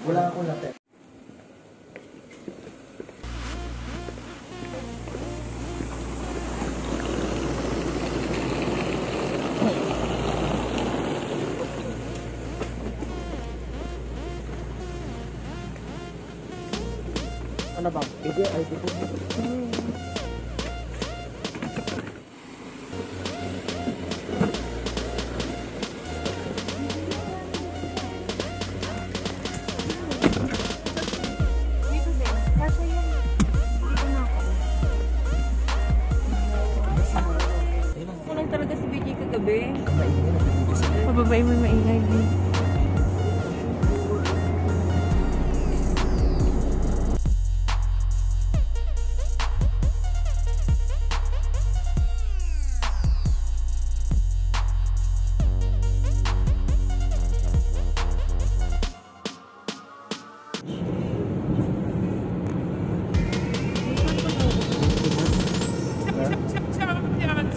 Wala akong lapet. Ano ba? Ito ay dito. Walang talaga si BJ kagabi. Pababay mo maingay din.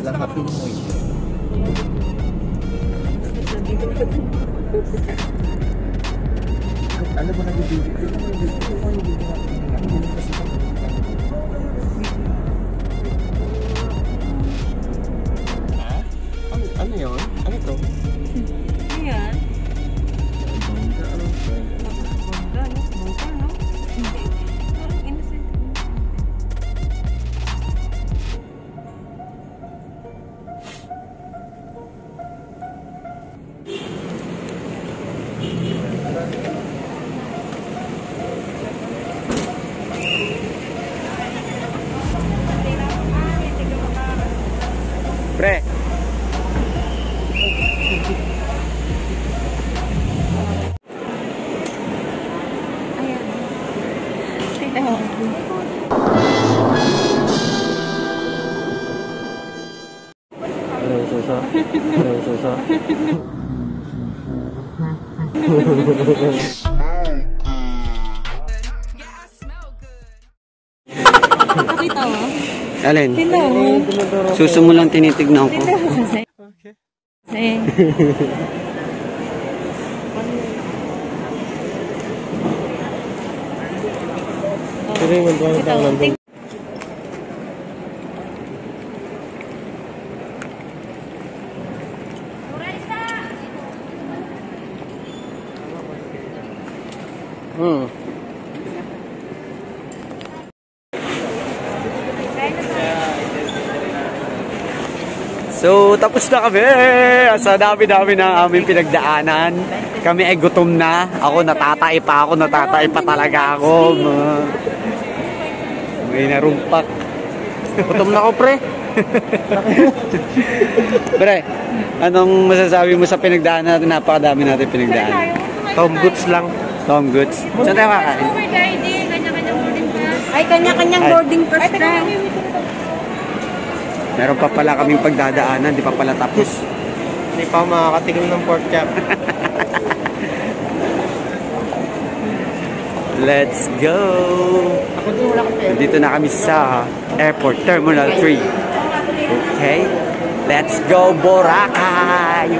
Lahat Pinoy. Ano ba nag-ibig? Ano yun? Ano to? Ano yan? Bongga, no? Bongga, no? Hindi. Parang innocent. Pre! Ayan. Ito. Ano susa? Ano susa? Nakita mo? Alin? Tinda mo? Suso mo lang tinitignan ko. Tinda mo kasi. Kasi. Ito. So, tapos na kami. Sa dami-dami na aming pinagdaanan. Kami ay gutom na. Ako natatay pa talaga ako. May narumpak. Gutom na ako, pre. Pre, anong masasabi mo sa pinagdaanan natin? Napakadami natin pinagdaanan. Tom Goods lang. Tom Goods. Saan tayo kakain? Ay, kanya-kanyang boarding pass na. Meron pa pala kaming pagdadaanan, di pa pala tapos. Hindi pa makakatikim ng pork chop. Let's go! Dito na kami sa Airport Terminal 3. Okay? Let's go, Boracay!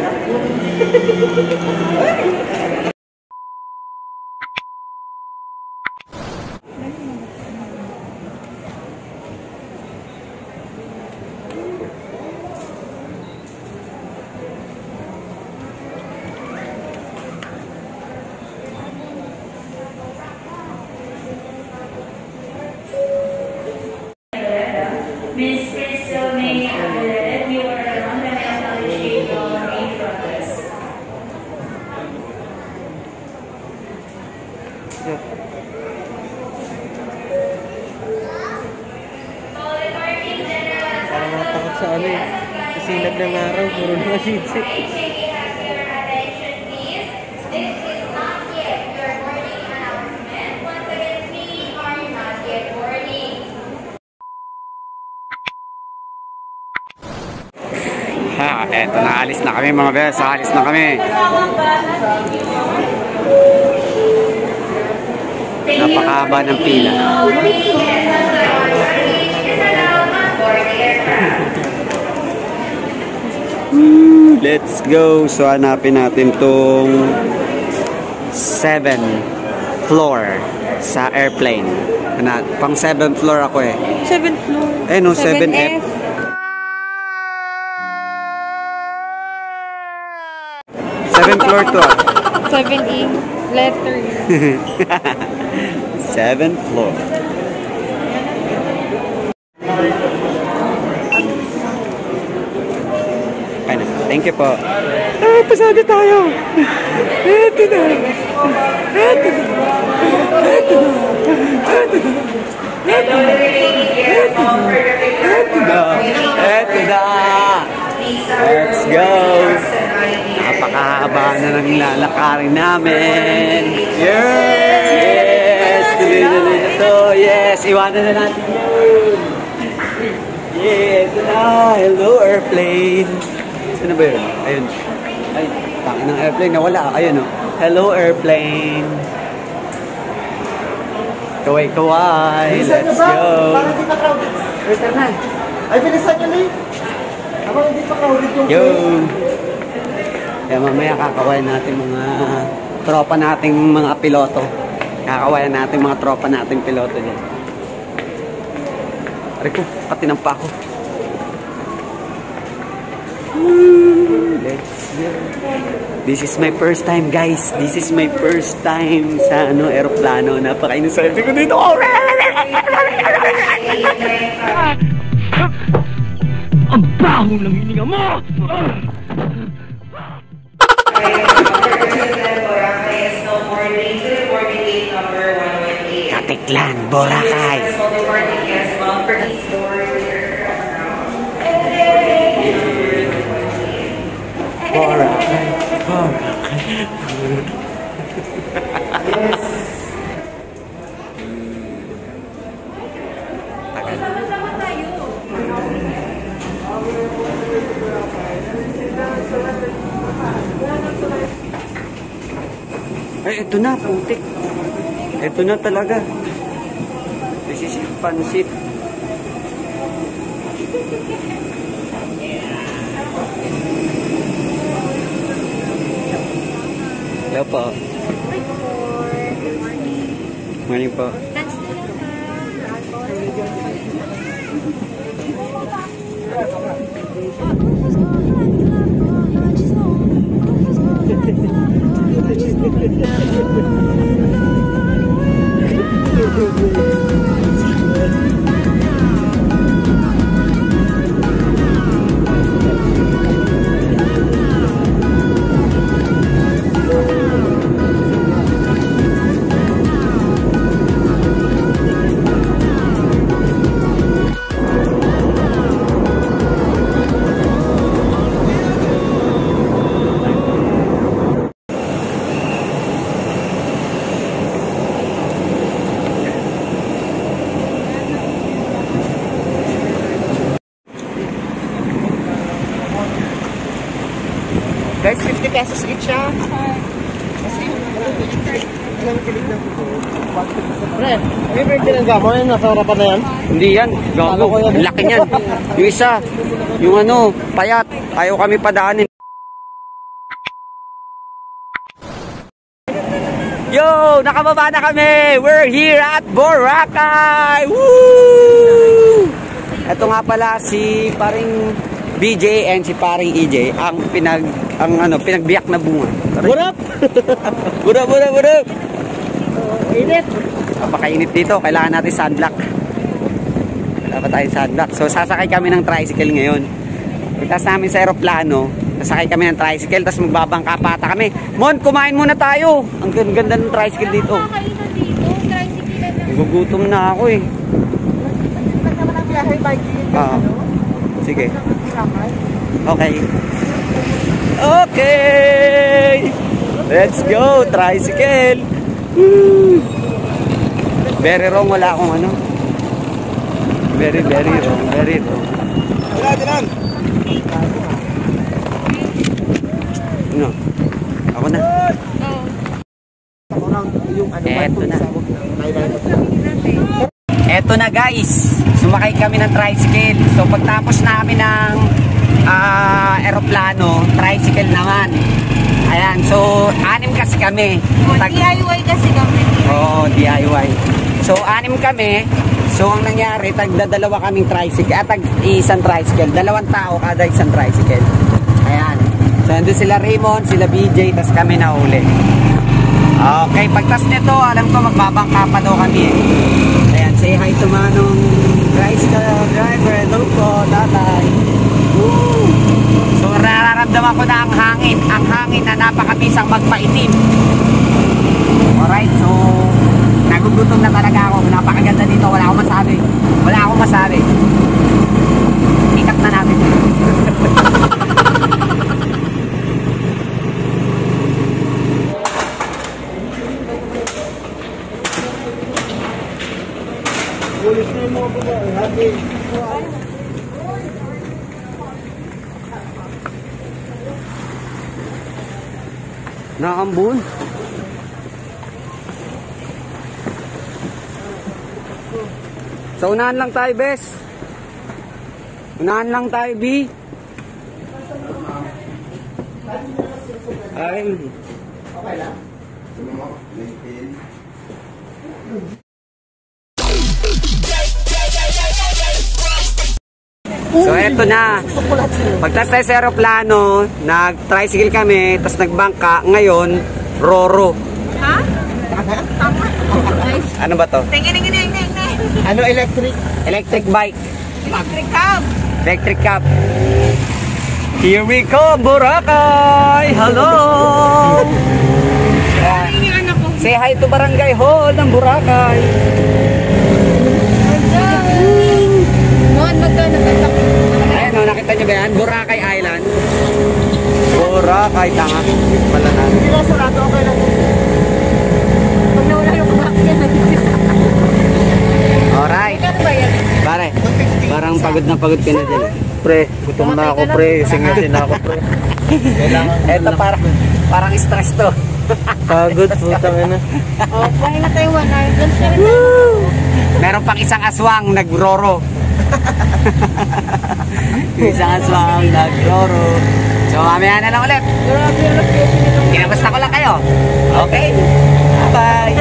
Miss Crystal May Aguilera, you are a London College Table in progress. Parang matakot sa ano eh. Kasinag ng araw, puro na masitsi. Ha, eto na, alis na kami mga bes, alis na kami. Napakahaba ng pila. go. So, hanapin natin tong 7th floor sa airplane. Pang 7th floor ako eh. 7th floor. Eh no, 7F. 7th floor to ah. 7E. Letter. 7th floor. Kaya na. Thank you po. Ah, pasado tayo. Eto na. Eto na. Eto na. Eto na. Eto na. Eto na. Eto na. Let's go. Napakahaba na ng lalakarin namin. Yes! Tuloy na ito. Yes! Iwanan na natin yun. Yeah! Ito na. Hello, airplane. Saan ba yun? Ayun. Ay, takin ng airplane. Nawala. Ayun o. Hello, airplane. Kaway-kaway. Let's go. Parang hindi pa crowded. Wait na. Ay, bilisan nyo na eh. Habang hindi pa crowded yung Yun. Kaya mamaya kakawayan natin mga tropa nating mga piloto. Kakawayan natin mga tropa nating piloto dyan. Aray ko, katinampa ko. Let's go. This is my first time, guys. This is my first time sa aeroplano. Napaka-inusalte ko dito. Ang baho ng hininga mo! Katiklan, Boracay. Boracay, Boracay. Ay, ito na, putik. Ito na talaga. This is yung pansit. Hello po. Morning po. Guys, 50 pesos each siya. Pre, may birthday ng gamo yun, nasa harapan na yan. Hindi yan. Gago. Ang laki niyan. Yung isa, yung ano, payat. Ayaw kami padaanin. Yo! Nakababa na kami! We're here at Boracay! Woo! Ito nga pala si paring BJ and si paring EJ ang pinagbiyak na bunga. What up? What up? Init. Napakainit dito. Kailangan natin sunblock. Dapat tayo sunblock. So, sasakay kami ng tricycle ngayon. Pagkas namin sa aeroplano, sasakay kami ng tricycle, tapos magbabangka pata kami. Mon, kumain muna tayo. Ang ganda ng tricycle dito. Gugutom na ako eh. Sige. Okay. Okay! Let's go! Tricycle! Woo! Very wrong. Wala akong ano. Very wrong. Very wrong. Ano? Ako na. Eto na. Eto na guys. Sumakay kami ng tricycle. So pagtapos namin ng eroplano, tricycle naman. Ayan, so 6 kasi kami. DIY kasi kami. Oo, DIY. So 6 kami. So ang nangyari, tagdadalawa kaming tricycle, isang tricycle. 2 tao kada isang tricycle. Ayan. So nandun sila Raymond, sila BJ, tas kami na uli. Okay, pagtas nito, alam ko magbabangka pa daw kami. Ayan, say hi to manong tricycle driver. Hello po, tatay. Woo! So nararamdaman ko na ang hangin na napakabisang magpaitim. Alright, so nagugutom na talaga ako. Napakaganda dito, wala akong masabi. Ikat na natin. Ulis na yung mga babae. Happy. Nakambun. So unahan lang tayo, bes. Unahan lang tayo, B. Ay. Okay lang. So eto na. Pagtas tayo sa aeroplano, nag-tricycle kami, tapos nagbangka. Ngayon, Roro. Ha? Tama. Ano ba to? Tingin. Ano electric? Electric bike. Electric cab. Electric cab. Here we come, Boracay! Hello! Yung anak ko. Say hi to Barangay Hall ng Boracay. Noon, magkano tatak? Ayan o, nakita nyo ba yan? Boracay Island. Boracay, tanga. Malanan. Hindi na sarado, okay lang. Pag nawala yung kumakyan, nagkisa. Alright. Ano ba yan? Pare, parang pagod na pagod ka na dyan. Pre, gutom na ako pre. Singasin na ako pre. Eto parang stress to. Pagod, putang ina. Oh, pahinga tayo 1 hour. Doon siya rin. Meron pang isang aswang nagroro. Isang aswang nagroro. So mamaya na lang ulit. Grabe yung location nito. Kinamusta ko lang kayo. Okay? Bye!